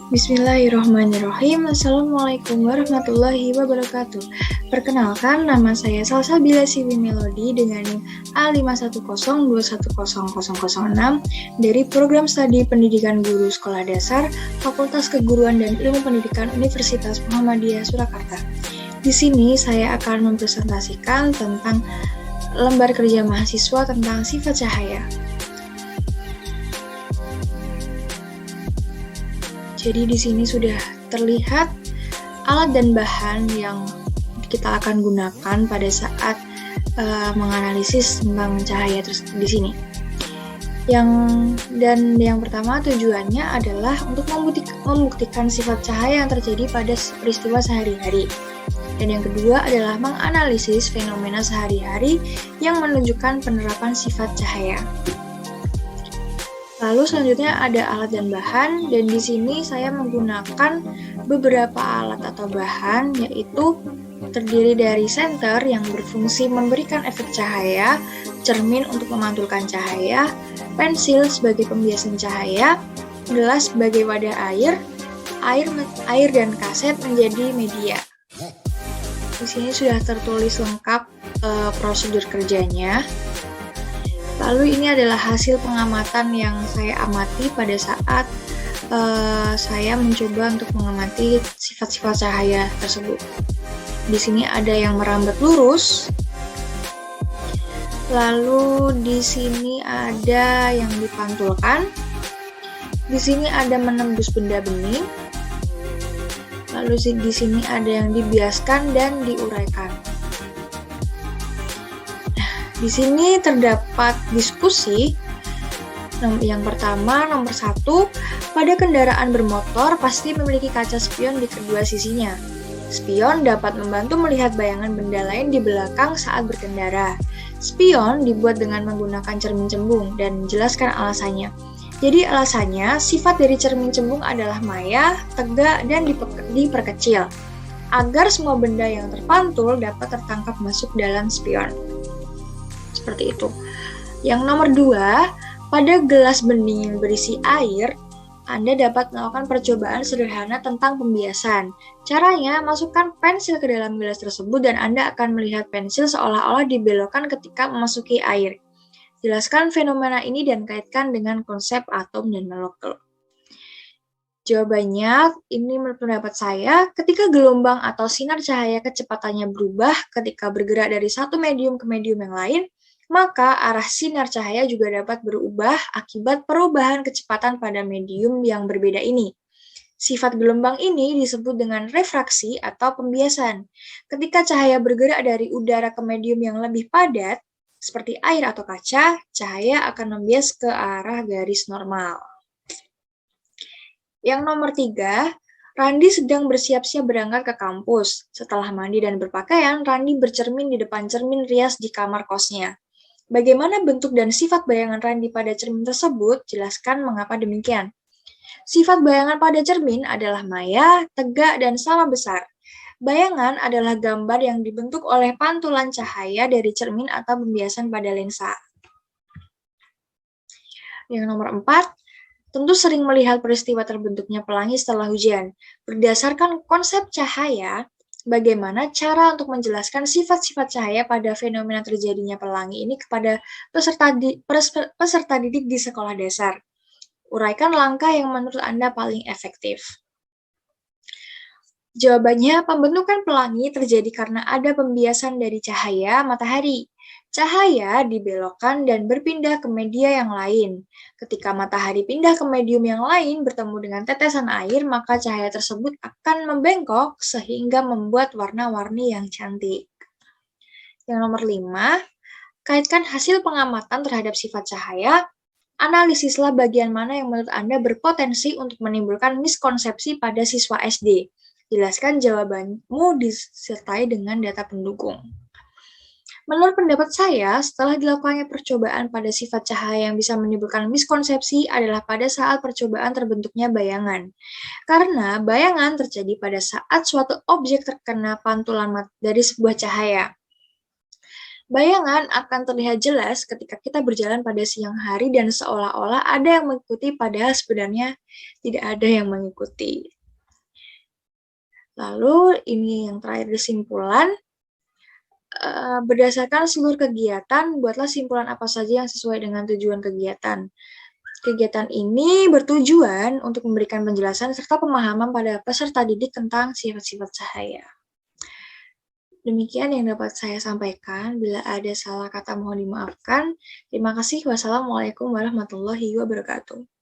Bismillahirrahmanirrahim. Assalamualaikum warahmatullahi wabarakatuh. Perkenalkan, nama saya Salsabila Siwi Melody dengan NIM A510210006 dari Program Studi Pendidikan Guru Sekolah Dasar Fakultas Keguruan dan Ilmu Pendidikan Universitas Muhammadiyah Surakarta. Di sini saya akan mempresentasikan tentang lembar kerja mahasiswa tentang sifat cahaya. Jadi di sini sudah terlihat alat dan bahan yang kita akan gunakan pada saat menganalisis tentang cahaya di sini. Yang pertama tujuannya adalah untuk membuktikan sifat cahaya yang terjadi pada peristiwa sehari-hari. Dan yang kedua adalah menganalisis fenomena sehari-hari yang menunjukkan penerapan sifat cahaya. Lalu selanjutnya ada alat dan bahan, dan di sini saya menggunakan beberapa alat atau bahan, yaitu terdiri dari senter yang berfungsi memberikan efek cahaya, cermin untuk memantulkan cahaya, pensil sebagai pembiasan cahaya, gelas sebagai wadah air dan kaset menjadi media. Di sini sudah tertulis lengkap prosedur kerjanya. Lalu ini adalah hasil pengamatan yang saya amati pada saat saya mencoba untuk mengamati sifat-sifat cahaya tersebut. Di sini ada yang merambat lurus, lalu di sini ada yang dipantulkan, di sini ada menembus benda bening, lalu di sini ada yang dibiaskan dan diuraikan. Di sini terdapat diskusi. Yang pertama, nomor 1, pada kendaraan bermotor pasti memiliki kaca spion di kedua sisinya. Spion dapat membantu melihat bayangan benda lain di belakang saat berkendara. Spion dibuat dengan menggunakan cermin cembung dan menjelaskan alasannya. Jadi alasannya, sifat dari cermin cembung adalah maya, tegak, dan diperkecil, agar semua benda yang terpantul dapat tertangkap masuk dalam spion. Seperti itu. Yang nomor 2, pada gelas bening yang berisi air, Anda dapat melakukan percobaan sederhana tentang pembiasan. Caranya, masukkan pensil ke dalam gelas tersebut dan Anda akan melihat pensil seolah-olah dibelokkan ketika memasuki air. Jelaskan fenomena ini dan kaitkan dengan konsep atom dan molekul. Jawabannya, ini menurut pendapat saya, ketika gelombang atau sinar cahaya kecepatannya berubah ketika bergerak dari satu medium ke medium yang lain, maka arah sinar cahaya juga dapat berubah akibat perubahan kecepatan pada medium yang berbeda ini. Sifat gelombang ini disebut dengan refraksi atau pembiasan. Ketika cahaya bergerak dari udara ke medium yang lebih padat, seperti air atau kaca, cahaya akan membias ke arah garis normal. Yang nomor 3, Randi sedang bersiap-siap berangkat ke kampus. Setelah mandi dan berpakaian, Randi bercermin di depan cermin rias di kamar kosnya. Bagaimana bentuk dan sifat bayangan Randi pada cermin tersebut? Jelaskan mengapa demikian. Sifat bayangan pada cermin adalah maya, tegak, dan sama besar. Bayangan adalah gambar yang dibentuk oleh pantulan cahaya dari cermin atau pembiasan pada lensa. Yang nomor 4, tentu sering melihat peristiwa terbentuknya pelangi setelah hujan. Berdasarkan konsep cahaya, bagaimana cara untuk menjelaskan sifat-sifat cahaya pada fenomena terjadinya pelangi ini kepada peserta didik di sekolah dasar? Uraikan langkah yang menurut Anda paling efektif. Jawabannya, pembentukan pelangi terjadi karena ada pembiasan dari cahaya matahari. Cahaya dibelokkan dan berpindah ke media yang lain. Ketika matahari pindah ke medium yang lain bertemu dengan tetesan air, maka cahaya tersebut akan membengkok sehingga membuat warna-warni yang cantik. Yang nomor 5, kaitkan hasil pengamatan terhadap sifat cahaya. Analisislah bagian mana yang menurut Anda berpotensi untuk menimbulkan miskonsepsi pada siswa SD. Jelaskan jawabanmu disertai dengan data pendukung. Menurut pendapat saya, setelah dilakukannya percobaan pada sifat cahaya yang bisa menimbulkan miskonsepsi adalah pada saat percobaan terbentuknya bayangan. Karena bayangan terjadi pada saat suatu objek terkena pantulan dari sebuah cahaya. Bayangan akan terlihat jelas ketika kita berjalan pada siang hari dan seolah-olah ada yang mengikuti padahal sebenarnya tidak ada yang mengikuti. Lalu ini yang terakhir kesimpulan, berdasarkan seluruh kegiatan, buatlah simpulan apa saja yang sesuai dengan tujuan kegiatan. Kegiatan ini bertujuan untuk memberikan penjelasan serta pemahaman pada peserta didik tentang sifat-sifat cahaya. Demikian yang dapat saya sampaikan. Bila ada salah kata mohon dimaafkan. Terima kasih. Wassalamualaikum warahmatullahi wabarakatuh.